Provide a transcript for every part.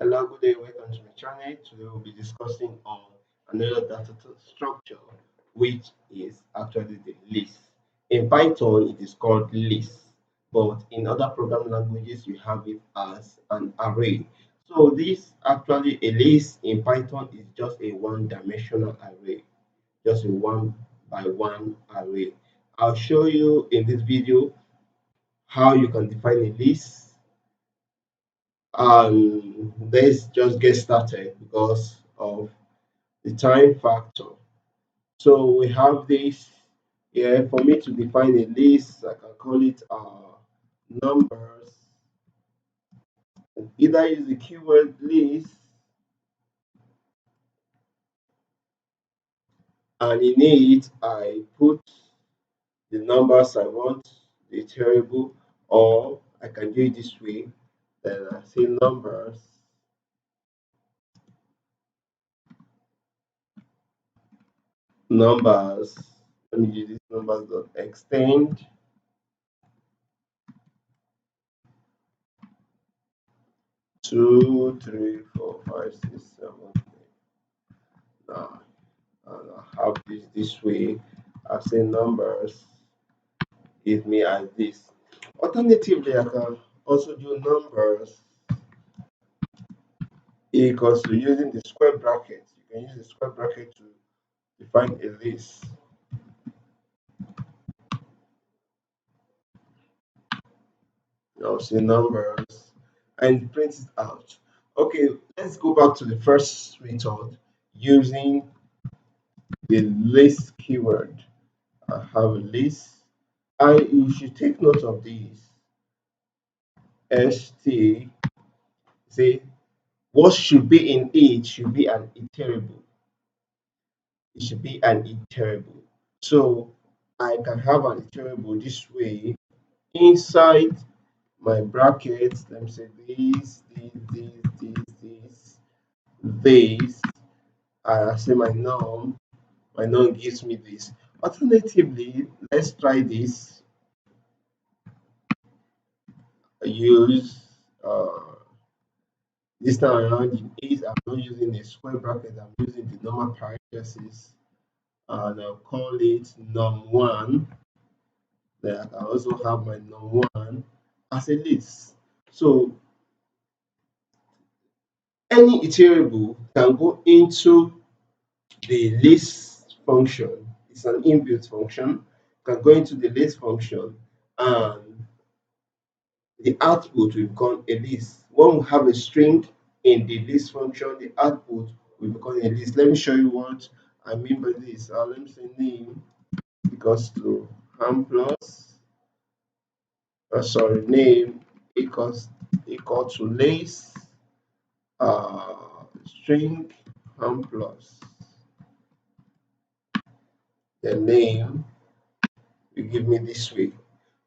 Hello, good day. Welcome to my channel. Today we'll be discussing on another structure, which is actually the list. In Python, it is called list, but in other programming languages, you have it as an array. So this actually a list in Python is just a one-dimensional array, just a one by one array. I'll show you in this video how you can define a list, and let's just get started because of the time factor. So we have this here. For me to define a list, I can call it numbers. Either use the keyword list, and in it I put the numbers I want, the variable, or I can do it this way. Then I say numbers. Let me use this numbers dot extend 2, 3, 4, 5, 6, 7, 8, 9. And I have this way. I say numbers give me as this. Alternatively, I can also do numbers equals to using the square bracket. You can use the square bracket to define a list. I'll say numbers and print it out. Okay, let's go back to the first method using the list keyword. I have a list. You should take note of these. ST, say what should be in it should be an iterable. It should be an iterable. So I can have an iterable this way inside my brackets. Let me say this. I say my norm. My norm gives me this. Alternatively, let's try this. Use this time around in is I'm not using a square bracket. I'm using the normal parentheses, and I'll call it num1. Then I can also have my num1 as a list. So any iterable can go into the list function. It's an inbuilt function. Can go into the list function, and the output will become a list. When we have a string in the list function, the output will become a list. Let me show you what I mean by this. Let me say name equals to Hamplus. Sorry, name equal to list string Hamplus. The name will give me this way.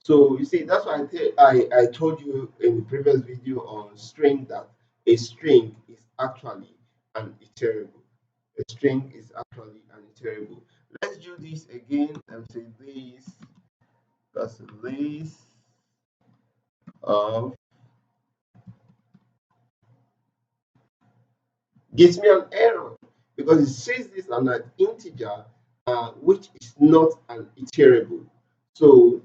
So you see, that's why I told you in the previous video on string that a string is actually an iterable. A string is actually an iterable. Let's do this again and say this. That's a list of gives me an error because it says this on an integer, which is not an iterable. So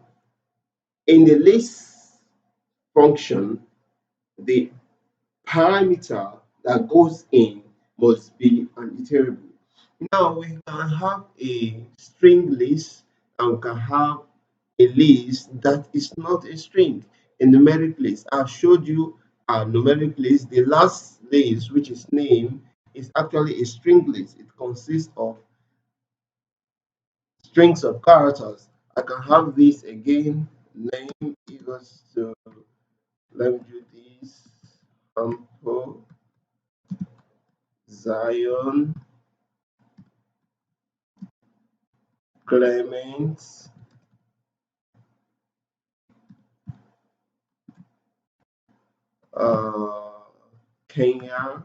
in the list function, the parameter that goes in must be an iterable. Now we can have a string list and we can have a list that is not a string, a numeric list. I've showed you a numeric list. The last list, which is name, is actually a string list. It consists of strings of characters. I can have this again. Name equals to, let me do this. Hampo, Zion, Clement, uh, Kenya,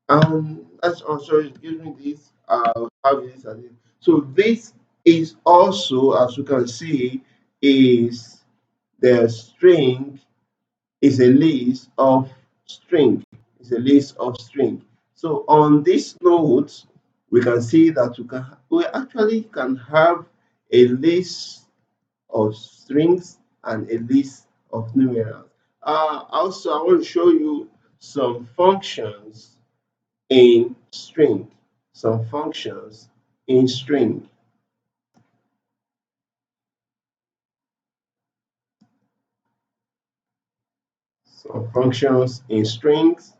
and that's also it gives me this. I'll have this as it. So this is also, as you can see, is the string is a list of string. It's a list of string. So on this note, we can see that we actually can have a list of strings and a list of numerals. Also, I want to show you some functions in string. Some functions in string. Some functions in strings.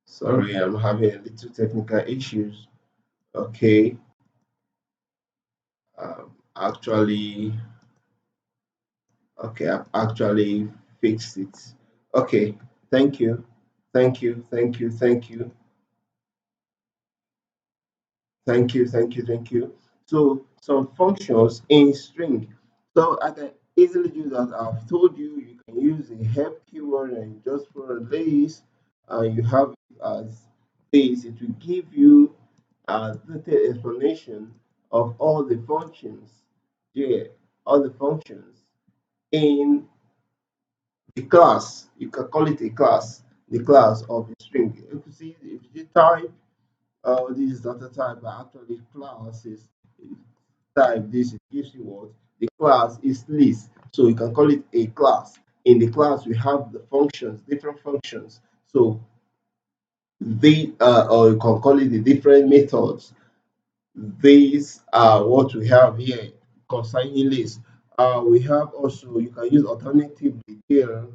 Sorry, I'm having a little technical issues. Okay, actually, okay, I've actually fixed it. Okay, thank you, thank you, thank you, thank you. Thank you, thank you, thank you. So some functions in string. So I can easily do that. I've told you you can use a help keyword and just for a list, and you have it as this. It will give you a detailed explanation of all the functions there, all the functions in the class. You can call it a class, the class of the string. You can see if you type this is data type, but actually class is type this, it gives you what the class is list. So you can call it a class. In the class, we have the functions, different functions. So they or you can call it the different methods. These are what we have here concerning list. We have also you can use alternatively here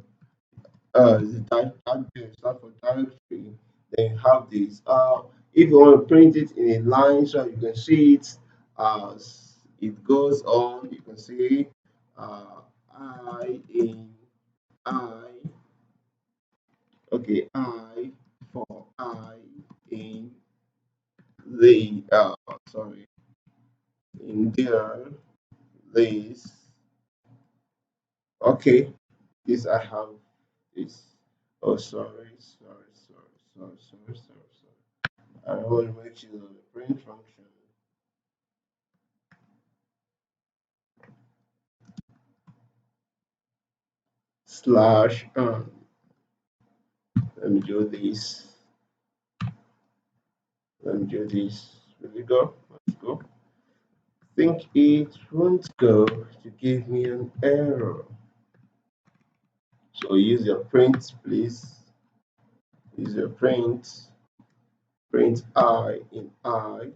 the directory start for directory. Then you have this. If you want to print it in a line so you can see it as it goes on, you can see I in I. Okay, I for I in the sorry in there this. Okay, this I have this. Oh, sorry. I want to make sure that the print function slash let me do this. Let me do this. Will it go? Let's go. Think it won't go to give me an error. So use your print, please. Use your print. Print I in I.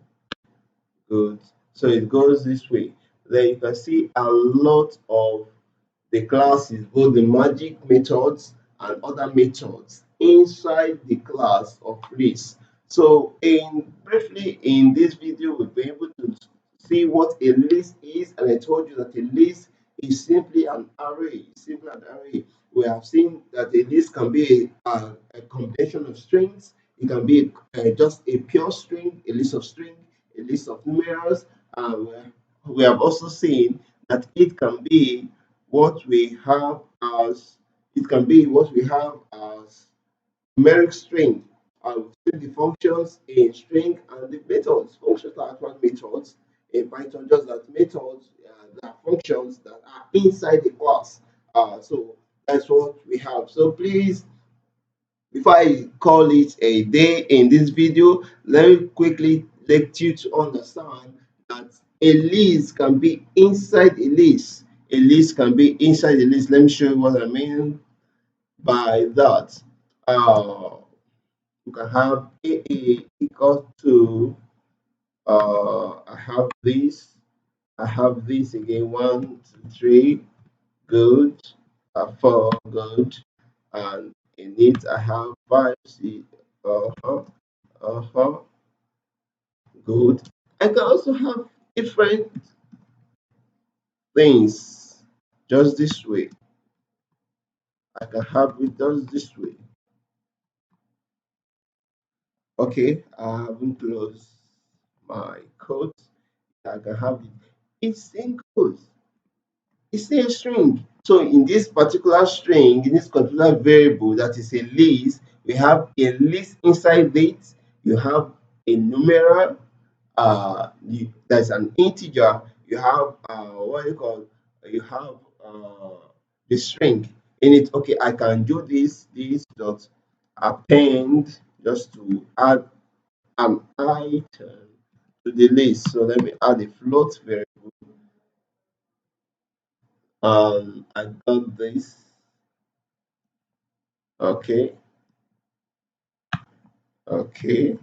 Good. So it goes this way. Then you can see a lot of the classes, both the magic methods and other methods inside the class of list. So in briefly in this video, we'll be able to see what a list is, and I told you that a list is simply an array. Simply an array. We have seen that a list can be a combination of strings. It can be just a pure string, a list of string, a list of numerals. We have also seen that it can be what we have as it can be what we have as numeric string. We've seen the functions in string and the methods. Functions are actual methods in Python, just that methods are functions that are inside the class. So that's what we have. So please, before I call it a day in this video, let me quickly let you to understand that a list can be inside a list. A list can be inside a list. Let me show you what I mean by that. You can have a equal to I have this again, 1, 2, 3, good, 4, good, and in it I have 5, C, uh-huh, uh-huh, good. I can also have different things just this way. I can have it just this way. Okay, I haven't closed my code. I can have it. It's in code. It's a string. So in this particular string, in this particular variable that is a list, we have a list inside it. You have a numeral. That's an integer. You have what you call. You have the string in it. Okay, I can do this dot append just to add an item to the list. So let me add a float variable. I got this. Okay, okay.